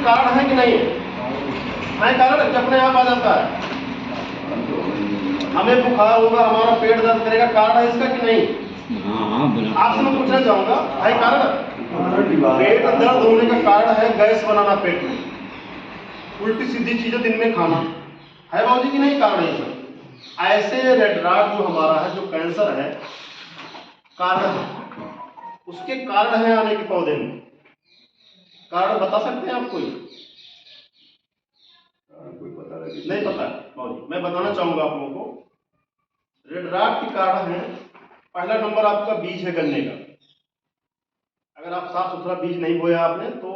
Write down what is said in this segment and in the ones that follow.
कारण है कि नहीं है? नहीं कारण है कि अपने आप आ जाता है। हमें बुखार होगा, हमारा पेट दर्द करेगा, कारण है इसका कि नहीं? आपसे मैं पूछना चाहूंगा, है कारण? पेट दर्द होने का कारण है गैस बनाना पेट में, उल्टी सीधी चीजें दिन में खाना, है बाबूजी कि नहीं? कारण है सब। ऐसे रेड रॉट जो हमारा है, जो कैंसर है, कारण है, उसके कारण है आने के पौधे में। कारण बता सकते हैं आप कोई? नहीं पता बाबूजी, मैं बताना चाहूंगा आप लोगों को। रेड रॉट के कारण है, पहला नंबर आपका बीज है गन्ने का। अगर आप साफ सुथरा बीज नहीं बोया आपने तो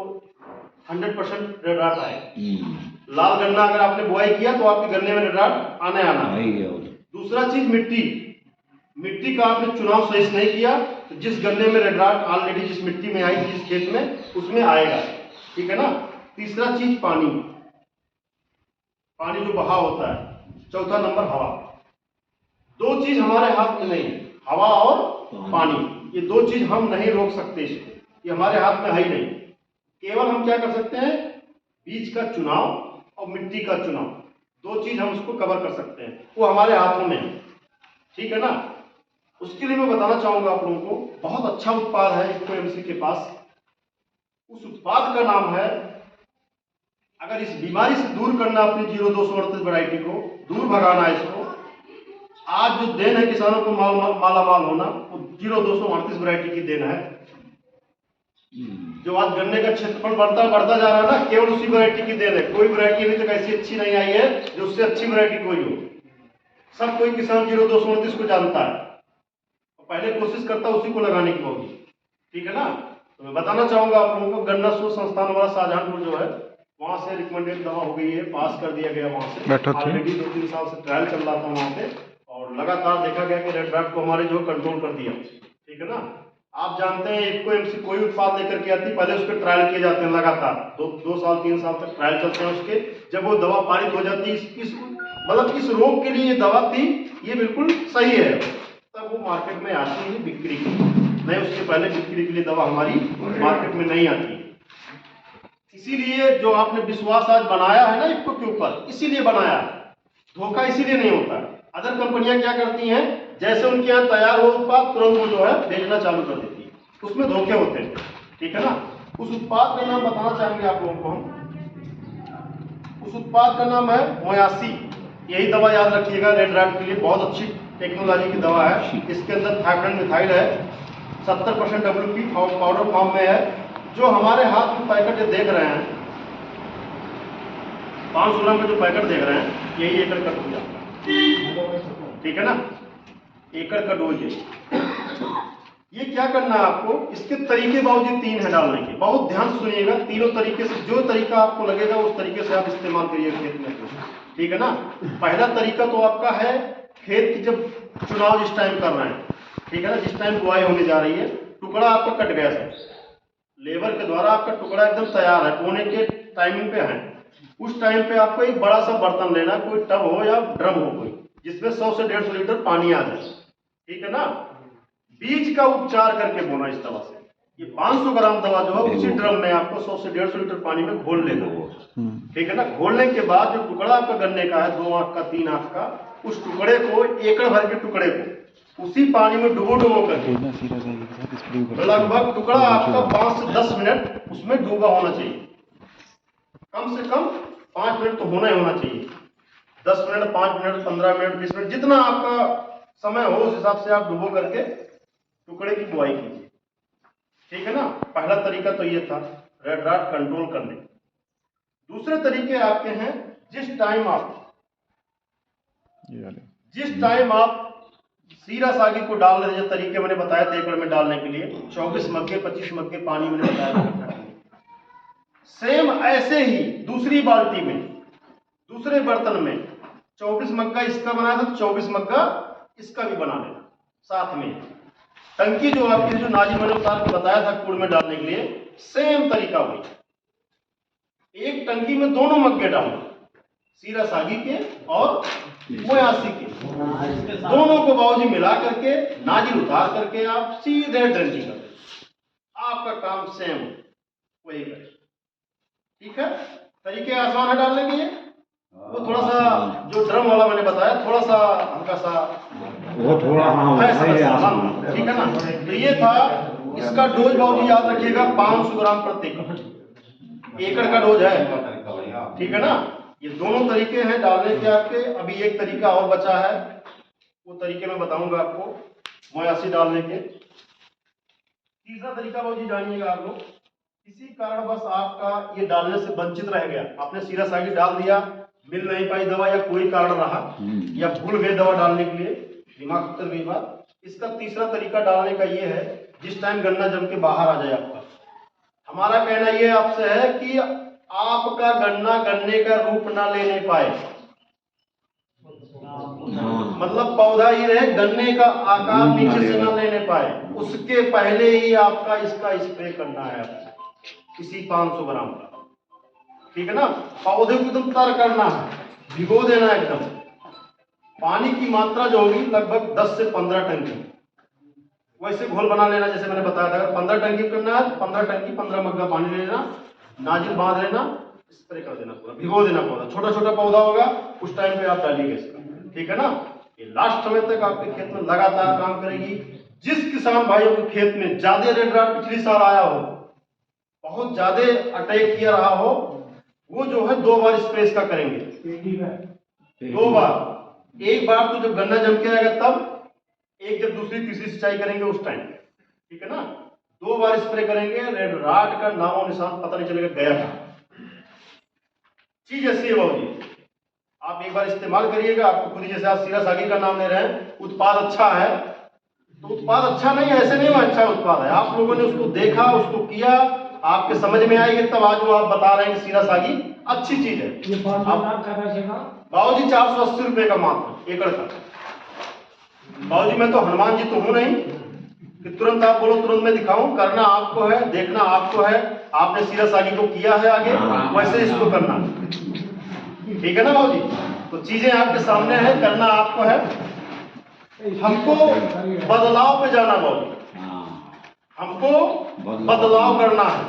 100% रेड रॉट आएगा। लाल गन्ना अगर आपने बुआई किया तो आपके गन्ने में रेड रॉट आने आना है। दूसरा चीज मिट्टी, मिट्टी का आपने चुनाव सही से नहीं किया तो जिस गन्ने में रेड रॉट ऑलरेडी जिस मिट्टी में आई, जिस खेत में, उसमें आएगा, ठीक है ना। तीसरा चीज पानी, पानी जो बहाव होता है। चौथा नंबर हवा। दो चीज हमारे हाथ में नहीं है, हवा और पानी। ये दो चीज हम नहीं रोक सकते, इसको, ये हमारे हाथ में है ही नहीं। केवल हम क्या कर सकते हैं? बीज का चुनाव और मिट्टी का चुनाव, दो चीज हम उसको कवर कर सकते हैं, वो हमारे हाथों में है, ठीक है ना। उसके लिए मैं बताना चाहूंगा आप लोगों को, बहुत अच्छा उत्पाद है इफको एमसी के पास। उस उत्पाद का नाम है, अगर इस बीमारी से दूर करना अपनी 0238 वैरायटी को, दूर भगाना है इसको, आज जो देन है किसानों को माला माल होना, वो 0238 वैरायटी की देन है। जो आज गन्ने का क्षेत्रफल बढ़ता जा रहा है ना, केवल उसी वैरायटी की देन है। कोई वैरायटी अभी तक ऐसी अच्छी नहीं आई है जो उससे अच्छी वैरायटी कोई हो। सब कोई किसान 0238 को जानता है, पहले कोशिश करता है उसी को लगाने की होगी, ठीक है ना। तो मैं बताना चाहूंगा आप लोगों को, गन्ना शोध संस्थान वाला शाहजहांपुर जो है, वहां से रिकमेंडेड दवा हो गई है, पास कर दिया गया वहां से। ऑलरेडी 2-3 साल से ट्रायल चल रहा था वहां पे, और लगातार देखा गया कि रेड रॉट को हमारे जो कंट्रोल कर दिया, ठीक है ना। आप जानते हैं इफको एमसी कोई उत्पाद लेकर के आती, पहले उसके ट्रायल किए जाते हैं लगातार, 2 साल 3 साल तक ट्रायल चलते हैं उसके। जब वो दवा पारित हो जाती है, इस मतलब इस रोग के लिए ये दवा थी, ये बिल्कुल सही है, तब वो मार्केट में आती है बिक्री के लिए, नहीं उसके पहले बिक्री के लिए दवा हमारी मार्केट में नहीं आती। इसीलिए जो आपने विश्वास आज बनाया है ना इफको के ऊपर, इसीलिए बनाया, धोखा इसीलिए नहीं होता। अदर कंपनियां क्या करती हैं, जैसे उनके यहाँ तैयार हो उत्पाद, तुरंत वो जो है बेचना चालू कर देती है, उसमें धोखे होते हैं, ठीक है ना। उस उत्पाद का नाम बताना चाहेंगे आप लोगों को हम। उस उत्पाद का नाम है मोयासी। यही दवा याद रखिएगा, रेड रॉट के लिए बहुत अच्छी टेक्नोलॉजी की दवा है। इसके अंदर थायरॉइड मिथाइल है, 70% WP पाउडर फॉर्म में है। जो हमारे हाथ में पैकेट देख रहे हैं, 500 ग्राम का जो पैकेट देख रहे हैं, यही एकड़ का डोज आपका, ठीक है ना, एकड़ का डोज है। ये क्या करना है आपको, इसके तरीके बाबूजी 3 है डालने के, बहुत ध्यान से सुनिएगा। तीनों तरीके से, जो तरीका आपको लगेगा उस तरीके से आप इस्तेमाल करिए खेत में, ठीक है ना। पहला तरीका तो आपका है, खेत की जब चुनाव जिस टाइम कर रहे हैं, ठीक है ना, जिस टाइम बुआई होने जा रही है, टुकड़ा आपका कट गया है, लेबर के द्वारा आपका टुकड़ा एकदम तैयार है, बोने के टाइमिंग पे है, उस टाइम पे आपको एक बड़ा सा बर्तन लेना, कोई टब हो या ड्रम हो कोई, जिसमें 100 से 150 लीटर पानी आ जाए, ठीक है ना। बीज का उपचार करके बोना इस दवा से। ये 500 ग्राम दवा जो है उसी ड्रम में आपको 100 से 150 लीटर पानी में घोल लेना, ठीक है ना। घोलने के बाद जो टुकड़ा आपका गन्ने का है, 2 आंख का 3 आंख का, उस टुकड़े को, एकड़ भर के टुकड़े को उसी पानी में डुबो करके, लगभग टुकड़ा आपका 5 से 10 मिनट उसमें डूबा होना चाहिए। कम से कम 5 मिनट तो होना ही होना चाहिए। 10 मिनट, 5 मिनट, 15 मिनट, 20 मिनट, जितना आपका समय हो उस हिसाब से आप डुबो करके टुकड़े की बुआई कीजिए, ठीक है ना। पहला तरीका तो ये था रेड रॉट कंट्रोल करने। दूसरे तरीके आपके हैं, जिस टाइम आप सीरा सागी को डाल रहे, जो तरीके मैंने बताया थे एकड़ में डालने के लिए, 24 मग्गे 25 मग्गे पानी मैंने बताया, सेम ऐसे ही दूसरी बाल्टी में, दूसरे बर्तन में 24 मग्गा इसका बनाया था, 24 मग्गा इसका भी बना लेना साथ में। टंकी जो आपकी जो नाजी मैंने उतार के बताया था कूड़ में डालने के लिए, सेम तरीका वही। एक टंकी में दोनों मग्गे डालना, सीरा सागी के और मोयासी के, दोनों को बाबूजी मिला करके नाजिल उतार करके आप सीधे ड्रेंचिंग कर दें। आपका काम सेम वही करें, ठीक है, तरीके आसान है डालने के। वो थोड़ा सा जो ड्रम वाला मैंने बताया, थोड़ा सा हल्का सा वो थोड़ा है, ठीक है ना। तो ये था इसका डोज। बाबू याद रखिएगा 500 ग्राम प्रति एकड़ का डोज है, ठीक है ना। ये दोनों तरीके हैं डालने के आपके। अभी एक तरीका और बचा है, वो तरीके मैं बताऊंगा आपको मोयासी डालने के। तीसरा तरीका बाबू जी जानिएगा आप लोग, किसी कारणवश आपका ये डालने से वंचित रह गया, आपने सीरा सागी डाल दिया, मिल नहीं पाई दवा या कोई कारण रहा या भूल गए दवा डालने के लिए, दिमाग उत्तर गई बात। इसका तीसरा तरीका डालने का ये है, जिस टाइम गन्ना जम के बाहर आ जाए आपका, हमारा कहना ये आपसे है कि आपका गन्ना गन्ने का रूप ना लेने पाए, मतलब पौधा ही रहे, गन्ने का आकार नीचे से ना लेने पाए, उसके पहले ही आपका इसका स्प्रे करना है किसी 500 ग्राम का, ठीक है ना। पौधे को एकदम तर करना है, भिगो देना एकदम। पानी की मात्रा जो होगी लगभग 10 से 15 टंकी, वैसे घोल बना लेना जैसे मैंने बताया था। अगर 15 टंकी करना है 15 टंकी 15 मग्गा पानी ले लेना, नाजिल बांध लेना, स्प्रे कर देना, पूरा भिगो देना पौधा। छोटा छोटा पौधा होगा उस टाइम पे आप डालिएगा इसका, ठीक है ना। ये लास्ट समय तक आपके खेत में लगातार काम करेगी। जिस किसान भाइयों के खेत में ज्यादा रेड राट पिछली साल आया हो, बहुत ज्यादा अटैक किया रहा हो, वो जो है 2 बार स्प्रे इसका करेंगे, 2 बार। एक बार तो जब गन्ना जम के आएगा तब, एक जब दूसरी तीसरी सिंचाई करेंगे उस टाइम, ठीक है ना। 2 बार स्प्रे करेंगे, रेड राट का नामो निशान पता नहीं चलेगा गया था। चीज ऐसी है बाबू जी, आप एक बार इस्तेमाल करिएगा, आपको खुद ही, जैसे आप सीरा सागी का नाम ले रहे हैं, उत्पाद अच्छा है तो उत्पाद अच्छा नहीं है ऐसे नहीं है, अच्छा उत्पाद है। आप लोगों ने उसको देखा, उसको किया, आपके समझ में आएगी तब आज वो आप बता रहे हैं कि सीरा सागी अच्छी चीज है। बाबू जी 480 रुपए का मात्र एकड़ का। बाबू जी मैं तो हनुमान जी तो हूं नहीं कि तुरंत आप बोलो तुरंत मैं दिखाऊं, करना आपको है, देखना आपको है। आपने सीरा सागी को किया है आगे, वैसे इसको करना, ठीक है ना बाबू जी। तो चीजें आपके सामने है, करना आपको है। हमको बदलाव पे जाना बाबू जी, हमको बदलाव करना है।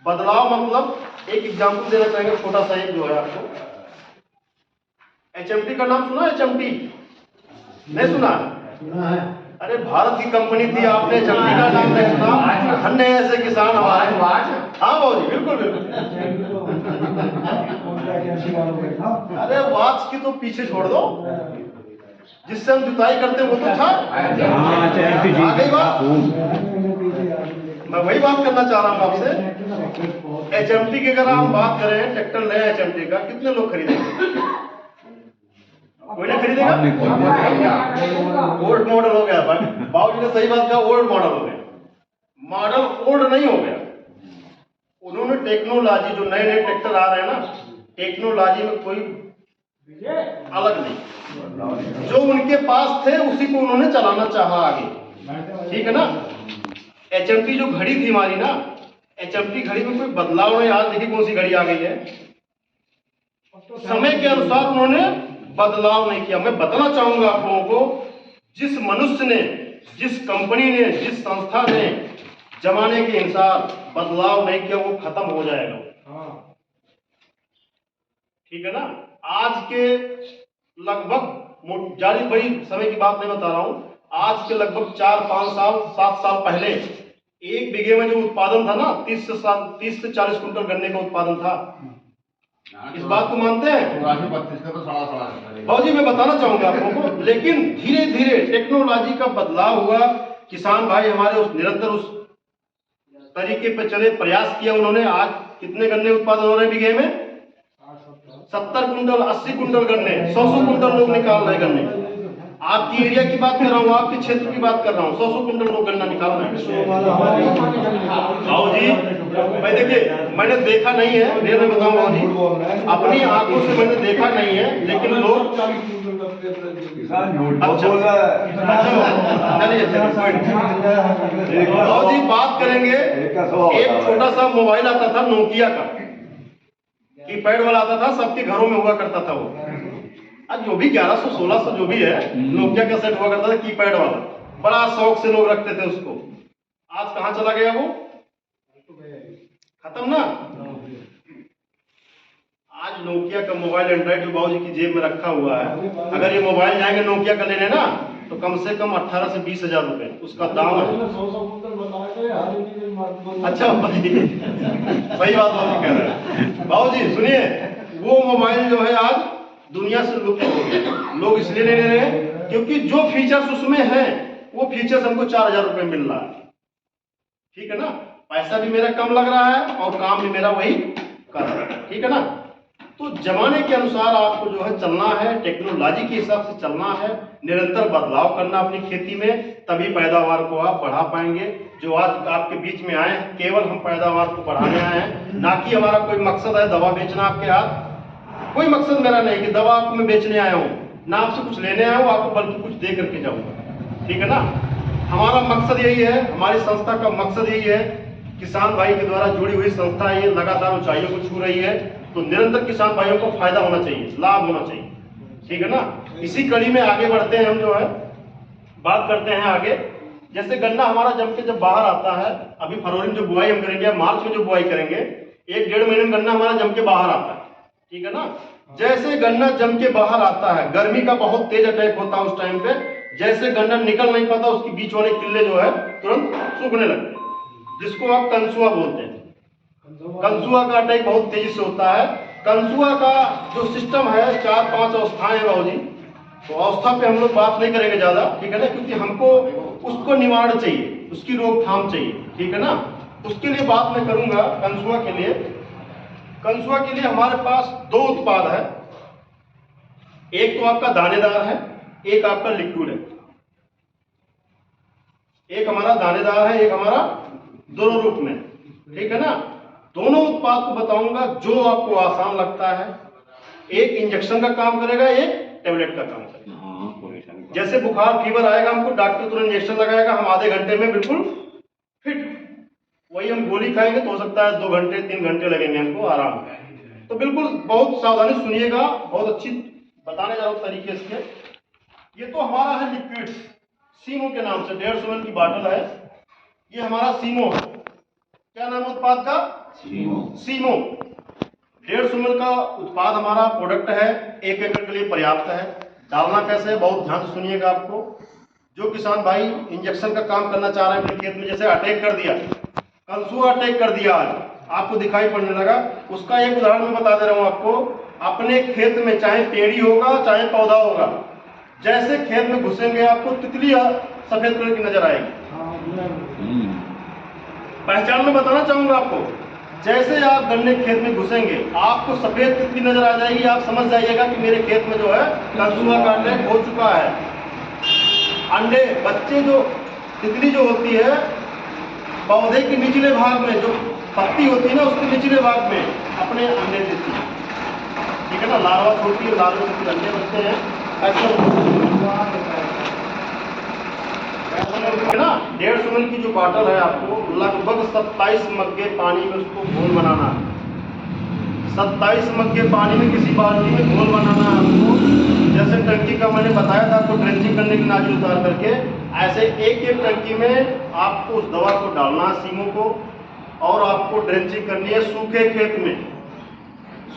बदलाव मतलब एक एग्जांपल देना चाहेंगे छोटा सा, एक जो है आपको एचएमटी का नाम सुना है? एचएमटी नहीं सुना है? अरे भारत की कंपनी थी, आपने एचएमटी का नाम नहीं सुना? अन्य ऐसे किसान हमारे। हाँ बाबू जी बिल्कुल बिल्कुल। अरे वाच की तो पीछे छोड़ दो, जिससे हम जुताई करते वो तो था। आगे बात, मैं वही बात करना चाह रहा हूँ आपसे। एचएमटी की अगर हम बात करें, ट्रैक्टर ले एचएमटी का, कितने लोग खरीदेंगे? कोई नहीं खरीदेगा। ओल्ड मॉडल हो गया, बाबू जी ने सही बात कहा, ओल्ड मॉडल हो गया। मॉडल ओल्ड नहीं हो गया, उन्होंने टेक्नोलॉजी, जो नए नए ट्रैक्टर आ रहे हैं ना, टेक्नोलॉजी में कोई अलग नहीं, जो उनके पास थे उसी को उन्होंने चलाना चाहा आगे, ठीक है ना। एचएमटी जो घड़ी थी हमारी ना, एचएमटी घड़ी में कोई बदलाव नहीं। आज देखिए कौन सी घड़ी आ गई है, समय के अनुसार उन्होंने बदलाव नहीं किया। मैं बताना चाहूंगा आप लोगों को, जिस मनुष्य ने, जिस कंपनी ने, जिस संस्था ने जमाने के अनुसार बदलाव नहीं किया, वो खत्म हो जाएगा, ठीक है ना। आज के लगभग, जारी बड़ी समय की बात नहीं बता रहा हूं, आज के लगभग 4-5 साल 7 साल पहले 1 बीघे में जो उत्पादन था ना, 30 से 40 कुंटल गन्ने का उत्पादन था। इस बात को मानते हैं? बाबू जी मैं बताना चाहूंगा आप लोगों को, लेकिन धीरे धीरे टेक्नोलॉजी का बदलाव हुआ। किसान भाई हमारे उस निरंतर उस तरीके पे चले, प्रयास किया उन्होंने। आज कितने गन्ने उत्पादन हो रहे हैं बीघे में? 70 कुंटल, 80 कुंटल गन्ने, 100 कुंटल लोग निकाल रहे हैं गन्ने। आपकी एरिया की बात कर रहा हूँ, आपके क्षेत्र की बात कर रहा हूँ, 100 कुंटल लोग गन्ना निकाल रहे हैं। बाबू जी मैं देखिए, मैंने देखा नहीं है, मैं बताऊं बाबू जी, अपनी आंखों से मैंने देखा नहीं है, लेकिन लोग बाबू जी बात करेंगे। एक छोटा सा मोबाइल आता था नोकिया का, कीपैड वाला आता था, सबके घरों में हुआ करता था वो। आज जो भी 1100-1600 जो भी है, नोकिया का सेट हुआ करता था कीपैड वाला, बड़ा शौक से लोग रखते थे उसको। आज कहां चला गया वो? खत्म ना। नोकिया का मोबाइल एंड्रॉइड जो बाबूजी की जेब में रखा हुआ है, अगर ये मोबाइल जाएंगे नोकिया का लेने ना तो कम से कम 18 से 20 हजार रुपए उसका दाम है। अच्छा भाई, सही बात बाबू कह रहे हैं। बाबूजी सुनिए, वो मोबाइल जो है आज दुनिया से लुप्त हो गया। लोग इसलिए नहीं ले रहे हैं क्योंकि जो फीचर्स उसमें है वो फीचर्स हमको 4000 रुपए मिल रहा है। ठीक है ना, पैसा भी मेरा कम लग रहा है और काम भी मेरा वही कर रहा है। ठीक है ना, तो जमाने के अनुसार आपको जो है चलना है, टेक्नोलॉजी के हिसाब से चलना है, निरंतर बदलाव करना अपनी खेती में, तभी पैदावार को आप बढ़ा पाएंगे। जो आज आपके बीच में आए हैं केवल हम पैदावार को बढ़ाने आए हैं, ना कि हमारा कोई मकसद है दवा बेचना आपके हाथ। कोई मकसद मेरा नहीं कि दवा आपको मैं बेचने आया हूँ, ना आपसे कुछ लेने आया हूँ आपको, बल्कि कुछ दे करके जाऊँगा। ठीक है ना, हमारा मकसद यही है, हमारी संस्था का मकसद यही है। किसान भाई के द्वारा जुड़ी हुई संस्था ये लगातार ऊंचाइयों को छू रही है, तो निरंतर किसान भाइयों को फायदा होना चाहिए, लाभ होना चाहिए। ठीक है ना, इसी कड़ी में आगे बढ़ते हैं हम, जो है बात करते हैं आगे। जैसे गन्ना हमारा जम के जब बाहर आता है, अभी फरवरी में जो बुआई हम करेंगे, मार्च में जो बुआई करेंगे, 1-1.5 महीने में गन्ना हमारा जम के बाहर आता है। ठीक है ना, जैसे गन्ना जम के बाहर आता है, गर्मी का बहुत तेज अटैक होता है उस टाइम पे, जैसे गन्ना निकल नहीं पाता उसके बीच वाले किले जो है तुरंत सूखने लगते हैं, जिसको आप कंसुआ बोलते हैं। कंसुआ का अटैक बहुत तेजी से होता है। कंसुआ का जो सिस्टम है 4-5 अवस्थाएं हैं बाबूजी, तो अवस्था पे हम लोग बात नहीं करेंगे ज्यादा। ठीक है ना, क्योंकि हमको उसको निवारण चाहिए, उसकी रोकथाम चाहिए। ठीक है ना, उसके लिए बात मैं करूंगा। कंसुआ के लिए हमारे पास 2 उत्पाद है, एक तो आपका दानेदार है, एक आपका लिक्विड है। एक हमारा दानेदार है, एक हमारा दोनों रूप में। ठीक है ना, दोनों उत्पाद को बताऊंगा जो आपको आसान लगता है। एक इंजेक्शन का काम करेगा, एक टेबलेट का काम करेगा। जैसे बुखार फीवर आएगा हमको, डॉक्टर तुरंत इंजेक्शन लगाएगा, हम आधे घंटे में बिल्कुल फिट। वही हम गोली खाएंगे तो हो सकता है 2 घंटे 3 घंटे लगेंगे हमको आराम। तो बिल्कुल बहुत सावधानी सुनिएगा, बहुत अच्छी बताने जा रहा हूं तरीके इसके। ये तो हमारा है लिक्विड, सीमो के नाम से 150 ml की बाटल है। ये हमारा सीमो है। क्या नाम है उत्पाद का? सीमो। 150 ml का उत्पाद हमारा प्रोडक्ट है, 1 एकड़ के लिए पर्याप्त है। डालना कैसे है बहुत ध्यान से सुनिएगा। आपको जो किसान भाई इंजेक्शन का काम करना चाह रहे हैं अपने खेत में, जैसे अटैक कर दिया, कंसुआ अटैक कर दिया, आज आपको दिखाई पड़ने लगा, उसका एक उदाहरण मैं बता दे रहा हूं आपको। अपने खेत में चाहे पेड़ी होगा चाहे पौधा होगा, जैसे खेत में घुसेंगे आपको तितली सफेद कलर की नजर आएगी। पहचान में बताना चाहूंगा आपको, जैसे आप गन्ने खेत में घुसेंगे आपको सफेद तितली नजर आ जाएगी। आप समझ जाइएगा कि मेरे खेत में जो है कंसुआ का अटैक हो चुका है। अंडे बच्चे जो तितली जो होती है पौधे के निचले भाग में, जो पत्ती होती है ना उसके निचले भाग में अपने अंडे देती है। ठीक है ना, लार्वा छोड़ती है, लार्वा से अंडे बनते हैं। ऐसा ना 150 ml की जो बॉटल है आपको लगभग 27 मग्गे पानी में उसको घोल बनाना है। 27 मग्गे पानी में किसी बाल्टी में घोल बनाना है आपको। जैसे टंकी का मैंने बताया था आपको ड्रेंचिंग करने की नाजिल उतार करके, ऐसे एक टंकी में आपको उस दवा को डालना है, सीमो को, और आपको ड्रेंचिंग करनी है सूखे खेत में।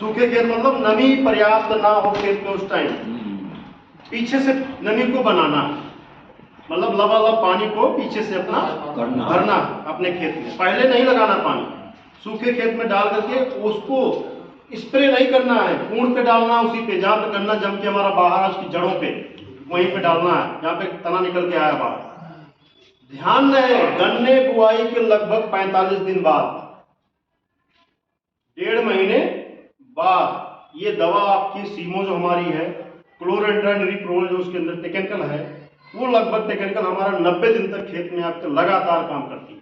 सूखे खेत मतलब नमी पर्याप्त ना हो खेत में उस टाइम, पीछे से नमी को बनाना है, मतलब लबालब पानी को पीछे से अपना भरना अपने खेत में। पहले नहीं लगाना पानी, सूखे खेत में डाल करके उसको स्प्रे नहीं करना है, पूर्ण पे डालना है, उसी पे जहाँ पे गन्ना जम के हमारा बाहर है उसकी जड़ों पे, वहीं पे डालना है जहाँ पे तना निकल के आया बाहर। ध्यान रहे गन्ने बुआई के लगभग 45 दिन बाद, 1.5 महीने बाद ये दवा आपकी सीमो जो हमारी है, क्लोरेंट्रानिलिप्रोल जो उसके अंदर टेक्निकल है, वो लगभग टेक्निकल हमारा 90 दिन तक खेत में आपके लगातार काम करती है।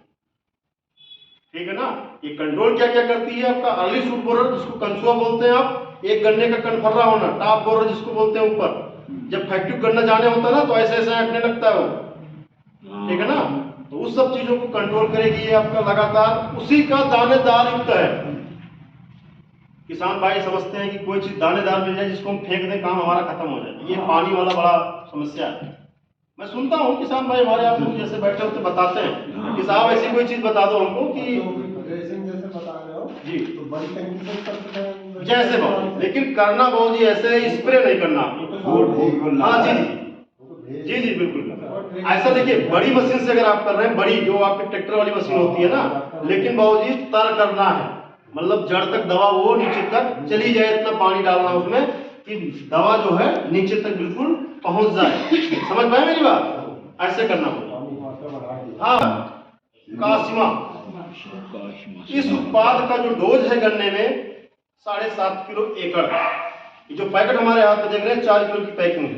ठीक है ना, ये कंट्रोल क्या क्या करती है आपका अर्ली शूट बोरर जिसको कंसुआ बोलते हैं आप, एक गन्ने का कनफर्रा होना, टॉप बोरर जिसको बोलते हैं ऊपर, जब फैक्टिव गन्ना जाने होता है ना तो ऐसे ऐसे हटने लगता है वो। ठीक है ना, तो उस सब चीजों को कंट्रोल करेगी ये आपका लगातार। उसी का दानेदार युक्त है। किसान भाई समझते हैं कि कोई चीज दानेदार मिल जाए जिसको हम फेंक दें काम हमारा खत्म हो जाए, ये पानी वाला बड़ा समस्या है। मैं सुनता हूँ किसान भाई हमारे आप लोग जैसे बैठे होते बताते हैं कि साहब ऐसी कोई चीज बता दो हमको कि ड्रेसिंग जैसे बता रहे हो जी, तो बड़ी टंकी से कर सकते हैं जैसे बाबू, लेकिन करना बाबू जी ऐसे स्प्रे नहीं करना आपको। हाँ जी जी जी बिल्कुल। ऐसा देखिए, बड़ी मशीन से अगर आप कर रहे हैं, बड़ी जो आपके ट्रैक्टर वाली मशीन होती है ना, लेकिन बाबू जी तर करना है, मतलब जड़ तक दवा वो नीचे तक चली जाए, इतना पानी डालना उसमें कि दवा जो है नीचे तक बिल्कुल पहुंच जाए। समझ पाए मेरी बात? ऐसे करना होगा। हाँ, कासिमा, इस उत्पाद का जो डोज है गन्ने में 7.5 किलो एकड़। ये जो पैकेट हमारे हाथ में देख रहे हैं 4 किलो की पैकिंग है,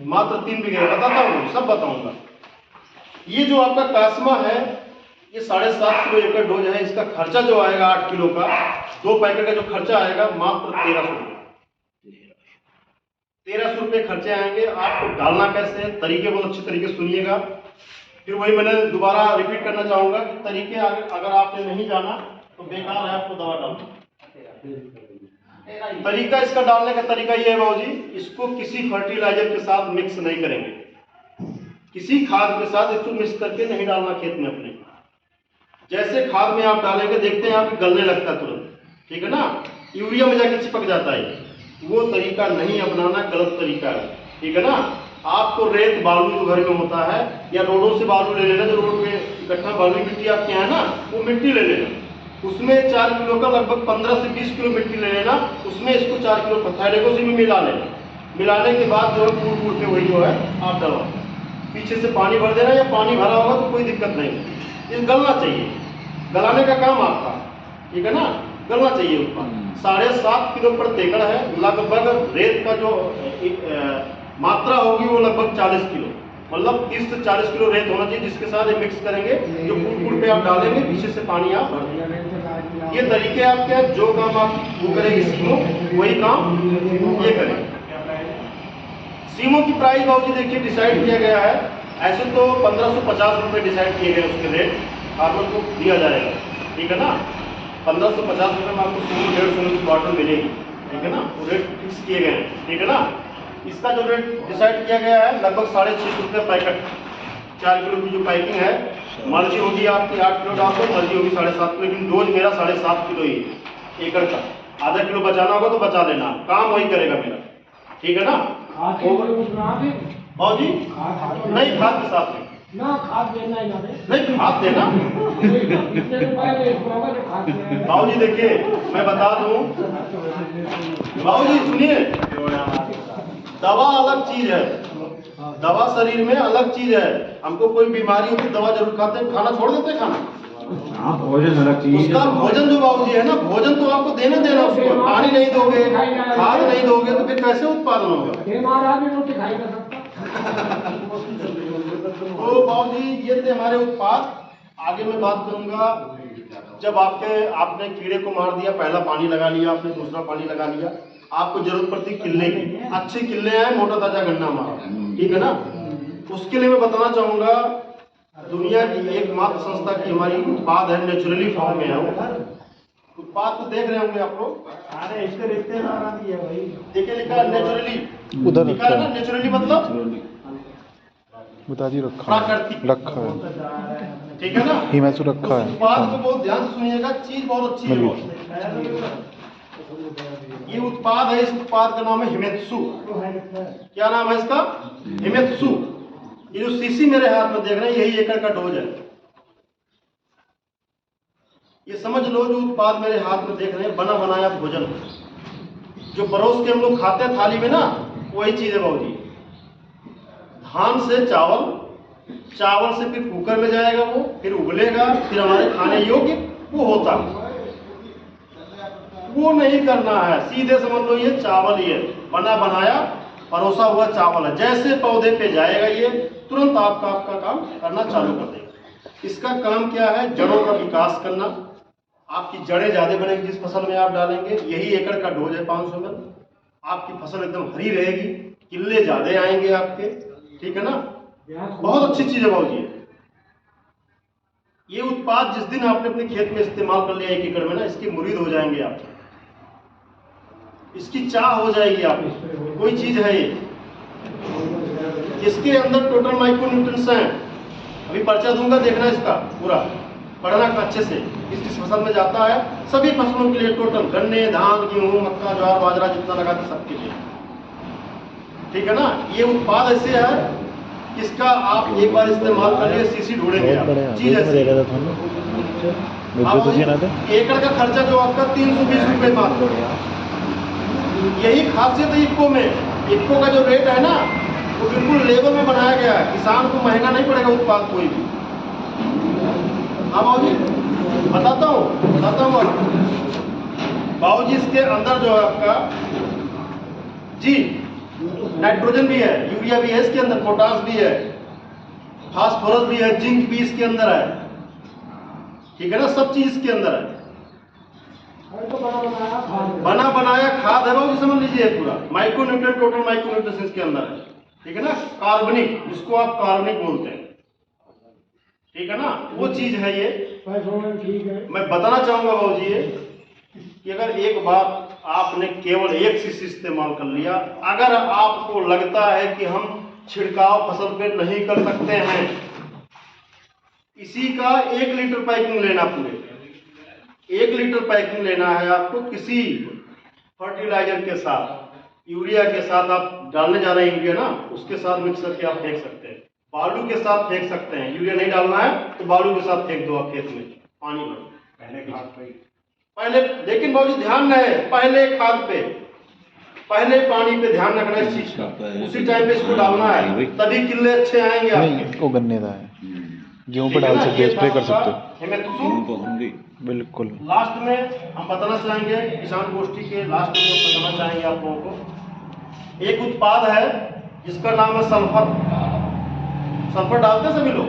मात्र 3 बीघे। बताता हूँ, सब बताऊंगा। ये जो आपका कासिमा है, ये 7.5 किलो एकड़ डोज है। इसका खर्चा जो आएगा 8 किलो का, 2 पैकेट का जो खर्चा आएगा मात्र 1300 रुपये। 1300 रुपये खर्चे आएंगे। आपको डालना कैसे है, तरीके बहुत अच्छे तरीके सुनिएगा। फिर वही मैंने दोबारा रिपीट करना चाहूंगा कि तरीके अगर आपने नहीं जाना तो बेकार है आपको दवा डालना। तरीका इसका डालने का तरीका ये है बाबूजी, इसको किसी फर्टिलाइजर के साथ मिक्स नहीं करेंगे, किसी खाद के साथ इसको मिक्स करके नहीं डालना खेत में अपने। जैसे खाद में आप डालेंगे, देखते हैं आप गलने लगता है तुरंत, ठीक है ना, यूरिया में जाके चिपक जाता है। वो तरीका नहीं अपनाना, गलत तरीका है, ठीक है ना। आपको रेत बालू जो घर में होता है, या रोडों से बालू ले लेना, जो रोड पे इकट्ठा बालू मिट्टी आपके यहाँ है ना, वो मिट्टी ले लेना। उसमें 4 किलो का लगभग 15 से 20 किलो मिट्टी ले लेना, उसमें इसको 4 किलो पथाइलेको से भी मिला लेना। मिलाने के बाद जो है कूट कूट के वही जो है आप डलवा, पीछे से पानी भर देना, या पानी भरा होगा तो कोई दिक्कत नहीं। ये गलना चाहिए, गलाने का काम आपका, ठीक है ना, गलना चाहिए उत्पाद। 7.5 किलो प्रति एकड़ है। लगभग रेत का जो मात्रा होगी वो लगभग 40 किलो, मतलब 30 से 40 किलो रेत होना चाहिए, जिसके साथ ये मिक्स करेंगे। जो कूट पे आप डालेंगे, पीछे से पानी आप भर देंगे। ये तरीके आपके हैं, जो काम आप वो करेंगे सीमो, वही काम ये करेंगे। सीमो की प्राइस बाबूजी देखिए डिसाइड किया गया है। ऐसे तो 1550 रुपये डिसाइड किए गए, उसके रेट फार्मर को दिया जाएगा, ठीक है ना। 1550 रुपये में आपको सीमो 150 की बॉटल मिलेगी, ठीक है ना, वो रेट फिक्स किए गए हैं, ठीक है ना। इसका जो रेट डिसाइड किया गया है लगभग 650 रुपये पैकेट। 4 किलो की जो पैकिंग है, मर्जी होगी आपकी 8 किलो डाल दो, मर्जी होगी 7.5 किलो, लेकिन डोज मेरा 7.5 किलो ही एकड़ का। आधा किलो बचाना होगा तो बचा लेना, काम वही करेगा मेरा, ठीक है ना। और जी नहीं, खाद के साथ में ना, खाद देना ही ना दे। नहीं, खाद देना बाबू जी। देखिए मैं बता दूं बाबू जी, सुनिए, दवा अलग चीज है, दवा शरीर में अलग चीज है। हमको कोई बीमारी होती दवा जरूर खाते हैं, खाना छोड़ देते हैं खाना। भोजन अलग चीज, उसका भोजन जो बाबू जी है ना, भोजन तो आपको देना देना, उसको पानी नहीं दोगे, खाद नहीं दोगे तो फिर कैसे उत्पादन होगा? तो बाबू जी ये थे हमारे उत्पाद। आगे मैं बात करूंगा, जब आपने कीड़े को मार दिया, पहला पानी लगा लिया आपने, दूसरा पानी लगा लिया, आपको जरूरत पड़ती किल्ले की। अच्छे किल्ले हैं, मोटा ताजा गन्ना हमारा, ठीक है ना। उसके लिए मैं बताना चाहूंगा, दुनिया की एकमात्र संस्था की हमारी उत्पाद है, नेचुरली फॉर्म में है वो उत्पाद। तो देख रहे होंगे आप लोग, इसके रिश्तेदार है भाई, देखिए लिखा है नेचुरली, उधर लिखा है ना नेचुरली, मतलब बता दी रखा प्राकृतिक रखा है, ठीक है ना। हिमांशु रखा है। उत्पाद को बहुत ध्यान से सुनिएगा, चीज बहुत अच्छी है। ये उत्पाद है, इस उत्पाद का नाम है हिमेत्सु। क्या नाम है इसका? हिमेत्सु। ये जो सीसी मेरे हाथ में देख रहे हैं, यही एकड़ का डोज है। ये समझ लो, जो उत्पाद मेरे हाथ में देख रहे हैं, बना बनाया भोजन, जो परोस के हम लोग खाते हैं थाली में ना, वही चीज है बाबूजी। धान से चावल, चावल से फिर कुकर में जाएगा, वो फिर उबलेगा, फिर हमारे खाने योग्य वो होता है। वो नहीं करना है, सीधे समझ लो ये चावल ही है, बना बनाया परोसा हुआ चावल है। जैसे पौधे पे जाएगा ये, तुरंत आपका काम करना चालू कर देगा। इसका काम क्या है? जड़ों का विकास करना। आपकी जड़ें ज्यादा बनेगी जिस फसल में आप डालेंगे। यही एकड़ का डोज है 500 ml। आपकी फसल एकदम हरी रहेगी, किल्ले ज्यादा आएंगे आपके, ठीक है ना। बहुत अच्छी चीज है बाबूजी। ये उत्पाद जिस दिन आपने अपने खेत में इस्तेमाल कर लिया 1 एकड़ में ना, इसके मुरीद हो जाएंगे आप, इसकी चाह हो जाएगी आपको। कोई चीज है ये, इसके अंदर टोटल माइक्रो न्यूट्रिएंट्स हैं। अभी पर्चा दूंगा, देखना इसका पूरा। पढ़ना अच्छे से किस फसल में जाता है, सभी फसलों के लिए टोटल, गन्ने, धान, गेहूं, मक्का, ज्वार, बाजरा जितना लगाते सबके लिए, ठीक है ना। ये उत्पाद ऐसे है कि इसका आप एक बार इस्तेमाल कर लिए सीसी ढूंढेंगे आप, चीज ऐसी। अब एकड़ का खर्चा जो आपका 320 रुपये मात्र, यही खासियत है इक्को में। इक्को का जो रेट है ना वो बिल्कुल लेवल में बनाया गया है, किसान को महंगा नहीं पड़ेगा उत्पाद कोई भी। हाँ बाबूजी बताता हूँ बाबूजी, इसके अंदर जो है आपका जी नाइट्रोजन भी है, यूरिया भी है इसके अंदर, पोटास भी है, फास्फोरस भी है, जिंक भी इसके अंदर है, ठीक है ना, सब चीज इसके अंदर है। बना बनाया खाद है बाबूजी, समझ लीजिए पूरा माइक्रोन्यूट्रिएंट, टोटल माइक्रोन्यूट्रिएंट्स इसके अंदर है, ठीक है ना। कार्बनिक, जिसको आप कार्बनिक बोलते हैं, ठीक है ना, वो चीज है ये। ठीक है। मैं बताना चाहूंगा बाबूजी ये कि अगर एक बार आपने केवल एक सीसी इस्तेमाल कर लिया, अगर आपको लगता है कि हम छिड़काव फसल पे नहीं कर सकते हैं, इसी का 1 लीटर पैकिंग लेना, पूरे 1 लीटर पैकिंग लेना है आपको, किसी फर्टिलाइजर के साथ, यूरिया के साथ आप डालने जा रहे हैं यूरिया ना, उसके साथ मिक्स करके आप फेंक सकते हैं, बालू के साथ फेंक सकते हैं। यूरिया नहीं डालना है तो बालू के साथ फेंक दो आप खेत में पानी में पहले। लेकिन बाबूजी ध्यान रहे, पहले खाद पे, पहले पानी पे ध्यान रखना इस चीज का, उसी टाइम पे इसको डालना है, तभी किल्ले अच्छे आएंगे आपके। वो गन्ने का है, गेहूं पे डाल सकते हो, स्प्रे कर सकते हो, बिल्कुल। लास्ट में हम बताना चाहेंगे, किसान गोष्ठी के लास्ट में बताना चाहेंगे आप लोगों को, एक उत्पाद है जिसका नाम है सल्फर। सल्फर डालते हैं सभी लोग,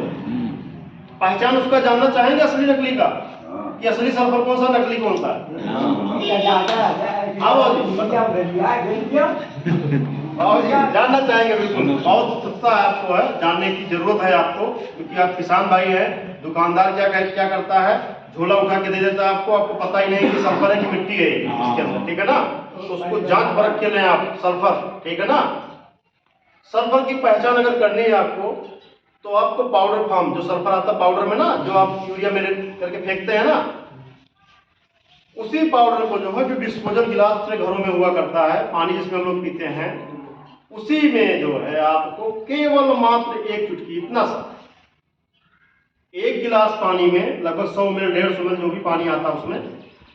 पहचान उसका जानना चाहेंगे, असली नकली का, कि असली सल्फर कौन सा, नकली कौन सा है। जानना चाहेंगे, बिल्कुल बहुत सस्ता है, आपको है जानने की जरूरत है आपको, क्योंकि आप किसान भाई हैं। दुकानदार क्या करता है, झोला उठा के दे देता है आपको पता ही नहीं कि सल्फर है कि मिट्टी है इसके अंदर, ठीक है ना। तो उसको जांच परख के लें आप सल्फर, ठीक है ना। सल्फर की पहचान अगर करनी है आपको, तो आपको पाउडर फॉर्म, जो सल्फर आता है पाउडर में ना, जो आप यूरिया में करके फेंकते हैं ना, उसी पाउडर को जो है, जो डिस्पोजल गिलास अपने घरों में हुआ करता है, पानी जिसमें हम लोग पीते हैं, उसी में जो है आपको केवल मात्र 1 चुटकी, इतना सा, 1 गिलास पानी में लगभग 100 ml 150 ml जो भी पानी आता है उसमें,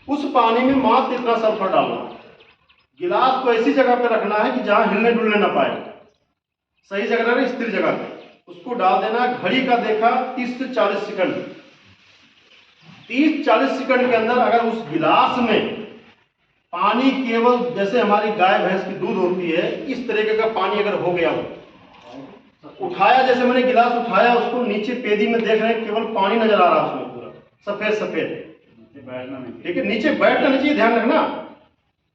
उस पानी में मात्र इतना सल्फर डालना। गिलास को ऐसी जगह पे रखना है कि जहां हिलने डुलने ना पाए, सही जगह ना, स्थिर जगह पे उसको डाल देना। घड़ी का देखा 30 से 40 सेकंड, 30-40 सेकंड के अंदर अगर उस गिलास में पानी केवल जैसे हमारी गाय भैंस की दूध होती है, इस तरीके का पानी अगर हो गया हो, उठाया, जैसे मैंने गिलास उठाया, उसको नीचे पेदी में देख रहे हैं, केवल पानी नजर आ रहा है उसमें, पूरा सफेद सफेद, ठीक है, नीचे बैठना नहीं चाहिए, ध्यान रखना,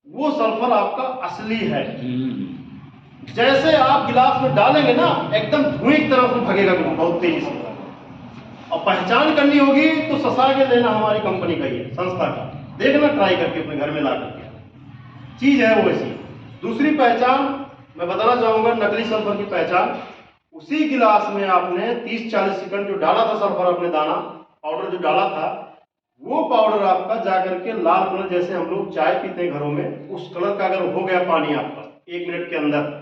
वो सल्फर आपका असली है। जैसे आप गिलास में डालेंगे ना, एकदम धुएं की तरह उसमें भगेगा बहुत तेजी से। और पहचान करनी होगी तो ससा के लेना, हमारी कंपनी का ये संस्था का, देखना ट्राई करके अपने घर में ला करके, चीज है वो ऐसी। दूसरी पहचान मैं बताना चाहूंगा, नकली सल्फर की पहचान, उसी गिलास में आपने 30-40 सेकंड जो डाला था सल्फर, अपने दाना पाउडर जो डाला था, वो पाउडर आपका जाकर के लाल कलर, जैसे हम लोग चाय पीते हैं घरों में, उस कलर का अगर हो गया पानी आपका 1 मिनट के अंदर,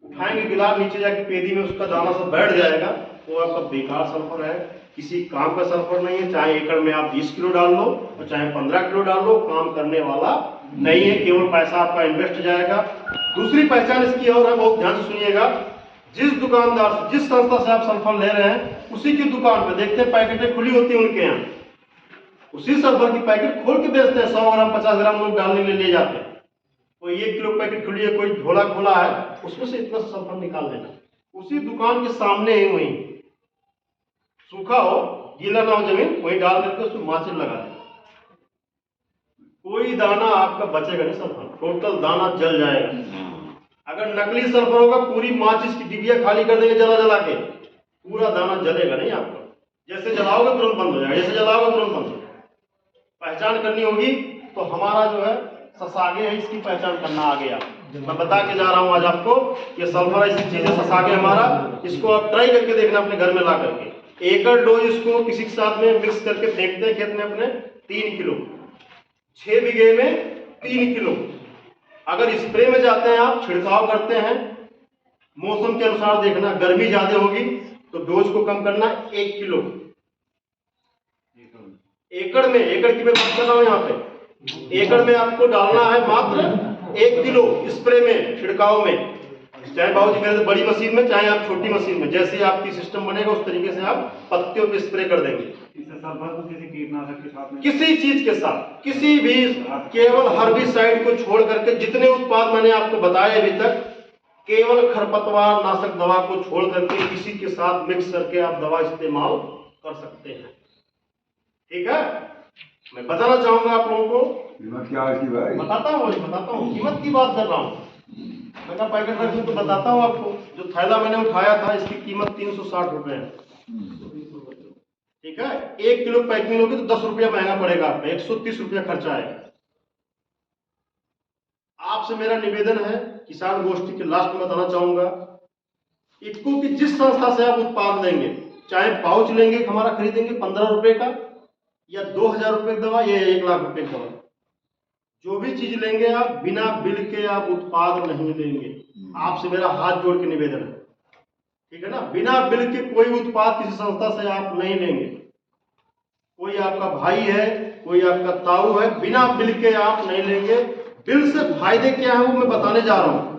उठाएंगे गिलास, नीचे जाके पेदी में उसका दाना सब बैठ जाएगा, वो आपका बेकार सल्फर है, किसी काम का सल्फर नहीं है। चाहे एकड़ में आप 20 किलो डाल लो और चाहे 15 किलो डाल लो, काम करने वाला नहीं है, केवल पैसा आपका इन्वेस्ट जाएगा। दूसरी पहचान इसकी और है, बहुत ध्यान से सुनिएगा, जिस दुकानदार से, जिस संस्था से आप सल्फर ले रहे हैं, उसी की दुकान पे देखते हैं पैकेटें खुली होती है उनके यहाँ, उसी सल्फर की पैकेट खोल के बेचते हैं, 100 ग्राम 50 ग्राम लोग डालने के लिए ले जाते हैं। कोई 1 किलो पैकेट खुली है, कोई झोला खोला है, उसमें से इतना सल्फर निकाल लेना, उसी दुकान के सामने ही, वहीं सूखा हो, गीला ना हो जमीन, वहीं डाल करके उसमें माचिल लगा देना, कोई दाना आपका बचेगा नहीं, सल्फर टोटल दाना जल जाएगा। अगर नकली सल्फर होगा, पूरी माचिस की डिबिया खाली कर देंगे जला जला के, पूरा दाना जलेगा नहीं आपका, जैसे जलाओगे तुरंत बंद हो जाएगा, जैसे जलाओगे तुरंत बंद हो जाएगा। पहचान करनी होगी तो हमारा जो है ससागे है, इसकी पहचान करना आ गया। मैं बता के जा रहा हूं आज आपको, ये सल्फर ऐसी चीज है, ससागे हमारा, इसको आप ट्राई करके देखना अपने घर में ला करके, एकड़ डोज इसको किसी के साथ में मिक्स करके फेंकते हैं खेत में अपने 3 किलो, 6 बीघे में 3 किलो। अगर स्प्रे में जाते हैं आप, छिड़काव करते हैं, मौसम के अनुसार देखना, गर्मी ज्यादा होगी तो डोज को कम करना 1 किलो एकड़ में। एकड़ की मैं बात कर रहा हूं यहाँ पे, एकड़ में आपको डालना है मात्र 1 किलो स्प्रे में, छिड़काव में, चाहे बाबूजी मेरे बड़ी मशीन में, चाहे आप छोटी मशीन में, जैसे आपकी सिस्टम बनेगा उस तरीके से आप पत्तियों पे स्प्रे कर देंगे। किसी कीटनाशक के साथ में, किसी चीज के साथ, किसी भी, केवल हर्बिसाइड को छोड़ करके जितने उत्पाद मैंने आपको बताए अभी तक, केवल खरपतवार नाशक दवा को छोड़ करके किसी के साथ मिक्स करके आप दवा इस्तेमाल कर सकते हैं। ठीक है, मैं बताना चाहूंगा आप लोगों को। कीमत क्या है इसकी भाई? बताता हूँ, कीमत की बात कर रहा हूँ। मैं पैकेट रख दूं तो बताता हूँ आपको। जो थैला मैंने उठाया था इसकी कीमत 360 रुपए है। ठीक है, 1 किलो पैकिंग होगी तो 10 रुपया महंगा पड़ेगा आपको, 130 रुपया खर्चा आएगा। आपसे मेरा निवेदन है, किसान गोष्ठी के लास्ट में बताना चाहूंगा, इक्को की जिस संस्था से आप उत्पाद लेंगे, चाहे पाउच लेंगे हमारा खरीदेंगे 15 रुपए का, या 2000 रुपए की दवा, या 1 लाख रुपए की दवा, जो भी चीज लेंगे आप, बिना बिल के आप उत्पाद नहीं लेंगे। आपसे मेरा हाथ जोड़ के निवेदन है, ठीक है ना। बिना बिल के कोई उत्पाद किसी संस्था से आप नहीं लेंगे। कोई आपका भाई है, कोई आपका ताऊ है, बिना बिल के आप नहीं लेंगे। बिल से फायदे क्या है वो मैं बताने जा रहा हूं।